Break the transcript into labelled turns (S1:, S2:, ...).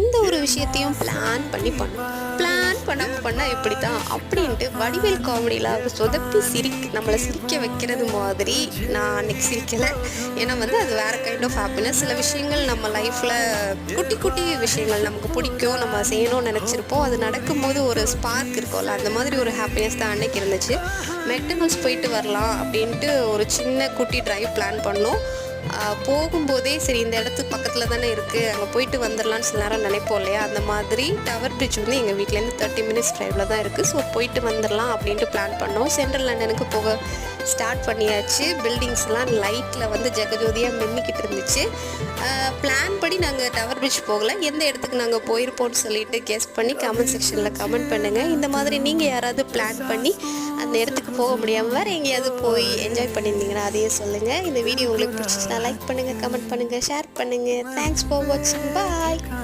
S1: எந்த ஒரு விஷயத்தையும் பிளான் பண்ணி பண்ணணும். பிளான் பண்ணால் இப்படி தான் அப்படின்ட்டு வடிவேல் காமெடியில் அவர் சொதப்பி நம்மளை சிரிக்க வைக்கிறது மாதிரி நான் அன்றைக்கி சிரிக்கலை. ஏன்னா வந்து அது வேறு கைண்ட் ஆஃப் ஹாப்பினஸ். சில விஷயங்கள் நம்ம லைஃப்பில் குட்டி குட்டி விஷயங்கள் நமக்கு பிடிக்கும், நம்ம செய்யணும்னு நினச்சிருப்போம், அது நடக்கும்போது ஒரு ஸ்பார்க் இருக்கும்ல, அந்த மாதிரி ஒரு ஹாப்பினஸ் தான் அன்றைக்கி இருந்துச்சு. மெக்டனல்ஸ் போயிட்டு வரலாம் அப்படின்ட்டு ஒரு சின்ன குட்டி ட்ரைவ் பிளான் பண்ணோம். போகும்போதே சரி இந்த இடத்துக்கு பக்கத்தில் தானே இருக்குது, அங்கே போயிட்டு வந்துடலான்னு சில நேரம் நினைப்போம் இல்லையா, அந்த மாதிரி டவர் பிரிட்ஜ் வந்து எங்கள் வீட்டிலேருந்து 30 மினிட்ஸ் ட்ரைவில் தான் இருக்குது. ஸோ போயிட்டு வந்துடலாம் அப்படின்ட்டு பிளான் பண்ணோம். சென்ட்ரல் லண்டனுக்கு போக ஸ்டார்ட் பண்ணியாச்சு. பில்டிங்ஸ்லாம் லைட்டில் வந்து ஜெகஜோதியாக மின்னிக்கிட்டு இருந்துச்சு. பிளான் படி நாங்கள் டவர் பிரிட்ஜ் போகலை, எந்த இடத்துக்கு நாங்கள் போயிருப்போம்னு சொல்லிட்டு கெஸ் பண்ணி கமெண்ட் செக்ஷனில் கமெண்ட் பண்ணுங்கள். இந்த மாதிரி நீங்கள் யாராவது பிளான் பண்ணி அந்த இடத்துக்கு போக முடியாமல் வேறு எங்கேயாவது போய் என்ஜாய் பண்ணியிருந்தீங்கன்னா அதையே சொல்லுங்கள். இந்த வீடியோ உங்களுக்கு பிடிச்சிச்சுன்னா லைக் பண்ணுங்கள், கமெண்ட் பண்ணுங்கள், ஷேர் பண்ணுங்கள். தேங்க்ஸ் ஃபார் வாட்சிங். பாய்.